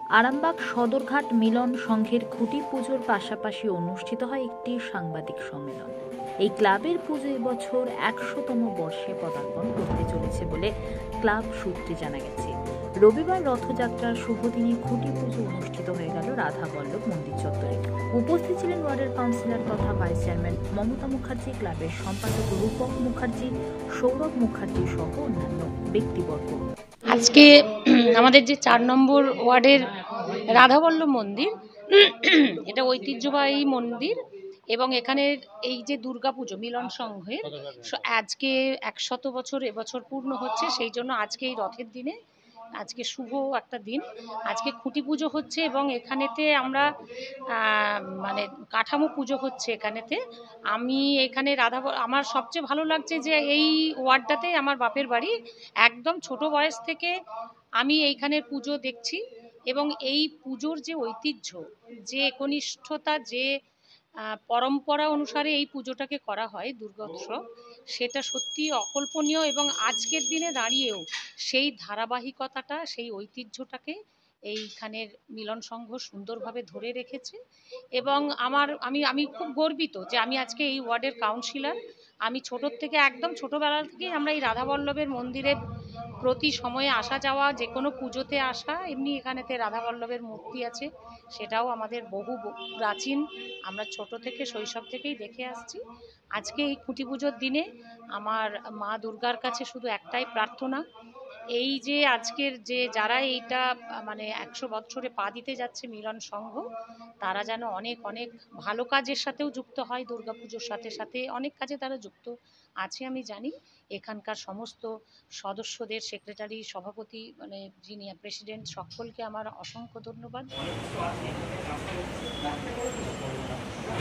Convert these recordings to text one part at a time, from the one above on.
আরামবাগ সদরঘাট মিলন সংঘের খুঁটি পুজোর পাশাপাশি অনুষ্ঠিত হয় একটি সাংবাদিক সম্মেলন। এই ক্লাবের পুজো এবছর ১০০তম বর্ষে পদার্পণ করতে চলেছে বলে ক্লাব সূত্রে জানা গেছে। রবিবার রথযাত্রার শুভ দিনে খুঁটি পুজো অনুষ্ঠিত হয়ে গেল রাধাবল্লভ মন্দির চত্বরে। উপস্থিত ছিলেন ওয়ার্ডের কাউন্সিলর তথা ভাইস চেয়ারম্যান মমতা মুখার্জি, ক্লাবের সম্পাদক রূপক মুখার্জি, সৌরভ মুখার্জি সহ অন্যান্য ব্যক্তিবর্গ। আজকে আমাদের যে ৪ নম্বর ওয়ার্ডের রাধাবল্লভ মন্দির, এটা ঐতিহ্যবাহী মন্দির এবং এখানের এই যে দুর্গাপুজো মিলন সংঘের আজকে ১০০ বছর এবছর পূর্ণ হচ্ছে। সেই জন্য আজকে এই রথের দিনে আজকে শুভ একটা দিন, আজকে খুঁটি পুজো হচ্ছে এবং এখানেতে আমরা মানে কাঠামো পুজো হচ্ছে। এখানেতে আমি এখানে আমার সবচেয়ে ভালো লাগছে যে এই ওয়ার্ডটাতে আমার বাপের বাড়ি, একদম ছোট বয়স থেকে আমি এইখানের পুজো দেখছি এবং এই পুজোর যে ঐতিহ্য, যে একনিষ্ঠতা, যে পরম্পরা অনুসারে এই পুজোটাকে করা হয় দুর্গোৎসব, সেটা সত্যি অকল্পনীয় এবং আজকের দিনে দাঁড়িয়েও সেই ধারাবাহিকতাটা, সেই ঐতিহ্যটাকে এইখানের মিলন সংঘ সুন্দরভাবে ধরে রেখেছে এবং আমি খুব গর্বিত যে আমি আজকে এই ওয়ার্ডের কাউন্সিলর। আমি ছোটোর থেকে একদম ছোটোবেলা থেকেই আমরা এই রাধাবল্লভের মন্দিরে প্রতি সময়ে আসা যাওয়া, যে কোনো পুজোতে আসা, এমনি এখানেতে রাধাবল্লভের মূর্তি আছে, সেটাও আমাদের বহু প্রাচীন, আমরা ছোট থেকে শৈশব থেকেই দেখে আসছি। আজকে এই খুঁটি পুজোর দিনে আমার মা দুর্গার কাছে শুধু একটাই প্রার্থনা, এই যে আজকের যে যারা এইটা মানে ১০০ বছরে পা দিতে যাচ্ছে মিলন সংঘ, তারা যেন অনেক অনেক ভালো কাজের সাথেও যুক্ত হয়, দুর্গাপুজোর সাথে সাথে অনেক কাজে তারা যুক্ত আছে আমি জানি। এখানকার সমস্ত সদস্যদের, সেক্রেটারি, সভাপতি, মানে যিনি প্রেসিডেন্ট, সকলকে আমার অসংখ্য ধন্যবাদ।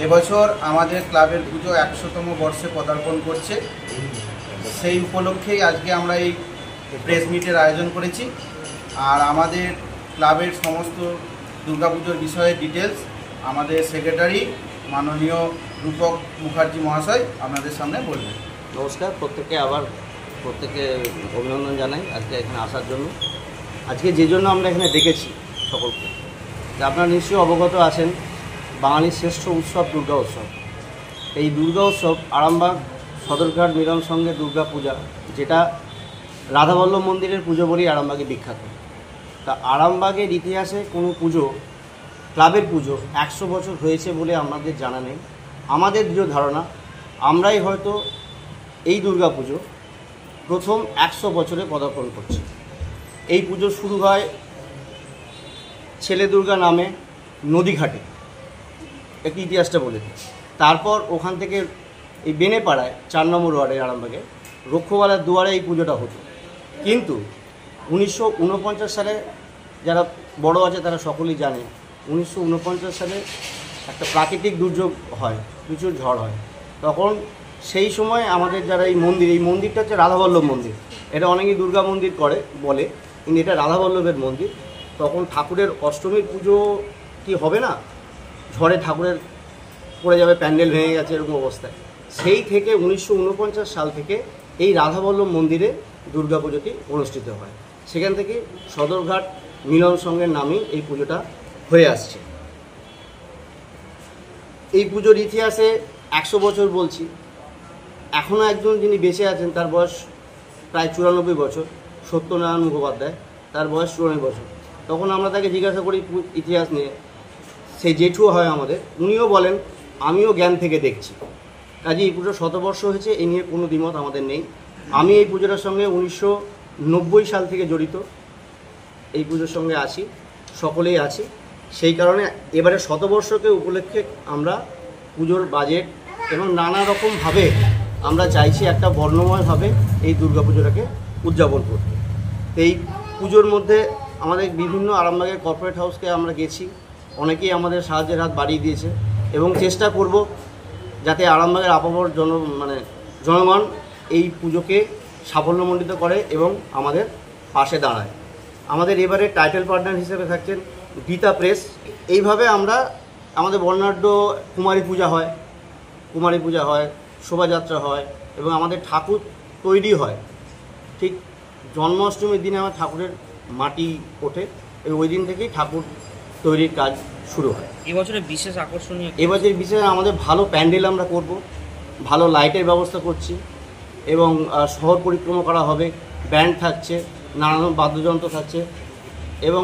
এবছর আমাদের ক্লাবের পুজো ১০০তম বর্ষে পদার্পণ করছে। সেই উপলক্ষেই আজকে আমরা এই প্রেস মিটের আয়োজন করেছি। আর আমাদের ক্লাবের সমস্ত দুর্গাপুজোর বিষয়ে ডিটেলস আমাদের সেক্রেটারি মাননীয় রূপক মুখার্জি মহাশয় আপনাদের সামনে বলবেন। নমস্কার, প্রত্যেকে অভিনন্দন জানাই আজকে এখানে আসার জন্য। আজকে যে জন্য আমরা এখানে ডেকেছি সকলকে, যে আপনারা নিশ্চয়ই অবগত আছেন, বাঙালির শ্রেষ্ঠ উৎসব দুর্গা উৎসব। এই দুর্গা উৎসব আরামবাগ সদরঘাট মিলন সংঘে দুর্গা পূজা, যেটা রাধাবল্লভ মন্দিরের পুজো বলেই আরামবাগে বিখ্যাত। তা আরামবাগের ইতিহাসে কোনো পুজো, ক্লাবের পুজো ১০০ বছর হয়েছে বলে আমাদের জানা নেই। আমাদের দৃঢ় ধারণা আমরাই হয়তো এই দুর্গা পুজো প্রথম ১০০ বছরে পদার্পণ করছি। এই পুজো শুরু হয় ছেলে দুর্গা নামে নদীঘাটে, একটি ইতিহাসটা বলে। তারপর ওখান থেকে এই বেনেপাড়ায় ৪ নম্বর ওয়ার্ডে আরামবাগে রক্ষবালার দুয়ারে এই পুজোটা হতো। কিন্তু ১৯৪৯ সালে, যারা বড় আছে তারা সকলেই জানে, ১৯৪৯ সালে একটা প্রাকৃতিক দুর্যোগ হয়, প্রচুর ঝড় হয়। তখন সেই সময় আমাদের যারা এই মন্দিরটা হচ্ছে রাধাবল্লভ মন্দির। এটা অনেকেই দুর্গা মন্দির বলে, কিন্তু এটা রাধাবল্লভের মন্দির। তখন ঠাকুরের অষ্টমীর পুজো কি হবে না, ঝড়ে ঠাকুরের পড়ে যাবে, প্যান্ডেল ভেঙে গেছে, এরকম অবস্থায়। সেই থেকে ১৯৪৯ সাল থেকে এই রাধাবল্লভ মন্দিরে দুর্গাপুজোটি অনুষ্ঠিত হয়। সেখান থেকে সদরঘাট মিলন সংঘের নামেই এই পুজোটা হয়ে আসছে। এই পুজোর ইতিহাসে ১০০ বছর বলছি, এখনও একজন যিনি বেঁচে আছেন, তার বয়স প্রায় ৯৪ বছর, সত্যনারায়ণ মুখোপাধ্যায়, তার বয়স ৯৪ বছর। তখন আমরা তাকে জিজ্ঞাসা করি ইতিহাস নিয়ে, সেই জেঠুও হয় আমাদের, উনিও বলেন আমিও জ্ঞান থেকে দেখছি। কাজে এই পুজো ১০০ বর্ষ হয়েছে, এ নিয়ে কোনো দ্বিমত আমাদের নেই। আমি এই পুজোটার সঙ্গে ১৯৯০ সাল থেকে জড়িত, এই পুজোর সঙ্গে আছি, সকলেই আছি। সেই কারণে এবারে ১০০ উপলক্ষে আমরা পুজোর বাজেট এবং নানা রকমভাবে আমরা চাইছি একটা বর্ণময়ভাবে এই দুর্গাপুজোটাকে উদযাপন করতে। এই পুজোর মধ্যে আমাদের বিভিন্ন আরামবাগের কর্পোরেট হাউসকে আমরা গেছি, অনেকেই আমাদের সাহায্যের হাত বাড়িয়ে দিয়েছে এবং চেষ্টা করব যাতে আরামবাগের আপামর জনগণ এই পুজোকে সাফল্যমণ্ডিত করে এবং আমাদের পাশে দাঁড়ায়। আমাদের এবারে টাইটেল পার্টনার হিসেবে থাকছেন গীতা প্রেস। এইভাবে আমরা আমাদের বর্ণাঢ্য কুমারী পূজা হয়, শোভাযাত্রা হয় এবং আমাদের ঠাকুর তৈরি হয়। ঠিক জন্মাষ্টমীর দিনে আমার ঠাকুরের মাটি ওঠে ওই দিন থেকেই ঠাকুর তৈরির কাজ শুরু হয়। এবছরের বিশেষ আকর্ষণীয় এবছর বিশেষ আমাদের ভালো প্যান্ডেল আমরা করব, ভালো লাইটের ব্যবস্থা করছি এবং শহর পরিক্রমা করা হবে, ব্যান্ড থাকছে, নানান বাদ্যযন্ত্র থাকছে এবং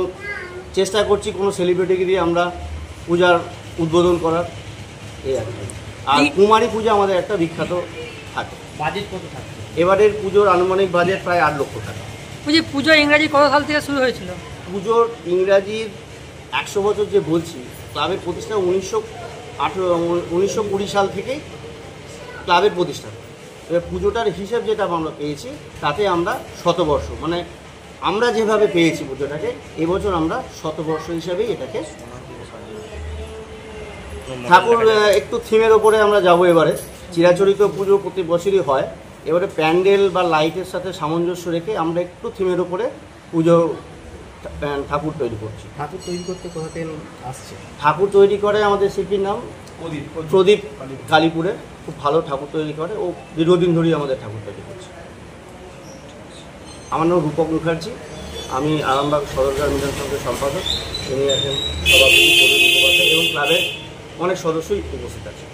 চেষ্টা করছি কোনো সেলিব্রিটিকে দিয়ে আমরা পূজার উদ্বোধন করার। এই আর কি। আর কুমারী পূজা আমাদের একটা বিখ্যাত থাকে। বাজেট কত থাকে? এবারের পুজোর আনুমানিক বাজেট প্রায় 8 লক্ষ টাকা। পুজো ইংরাজি কত সাল থেকে শুরু হয়েছিল? পুজোর ইংরাজির 100 বছর যে বলছি, ক্লাবের প্রতিষ্ঠা 1920 সাল থেকেই ক্লাবের প্রতিষ্ঠা। এবার পুজোটার হিসেব যেটা আমরা পেয়েছি তাতে আমরা শতবর্ষ, মানে আমরা যেভাবে পেয়েছি পুজোটাকে এবছর আমরা শতবর্ষ হিসাবেই এটাকে ঠাকুর একটু থিমের ওপরে আমরা যাব। এবারে চিরাচরিত পুজো প্রতি বছরই হয়, এবারে প্যান্ডেল বা লাইটের সাথে সামঞ্জস্য রেখে আমরা একটু থিমের ওপরে পুজো ঠাকুর তৈরি করছি। ঠাকুর তৈরি করতে কোথা থেকে আসছে? ঠাকুর তৈরি করে আমাদের শিল্পীর নাম প্রদীপ, কালীপুরে খুব ভালো ঠাকুর তৈরি করে, ও দীর্ঘদিন ধরেই আমাদের ঠাকুর তৈরি করছে। আমার নাম রূপক মুখার্জি, আমি আরামবাগ সদরঘাট মিলন সংঘের সম্পাদক। তিনি আছেন সভাপতি প্রদীপ মুখোপাধ্যায় এবং ক্লাবের অনেক সদস্যই উপস্থিত আছে।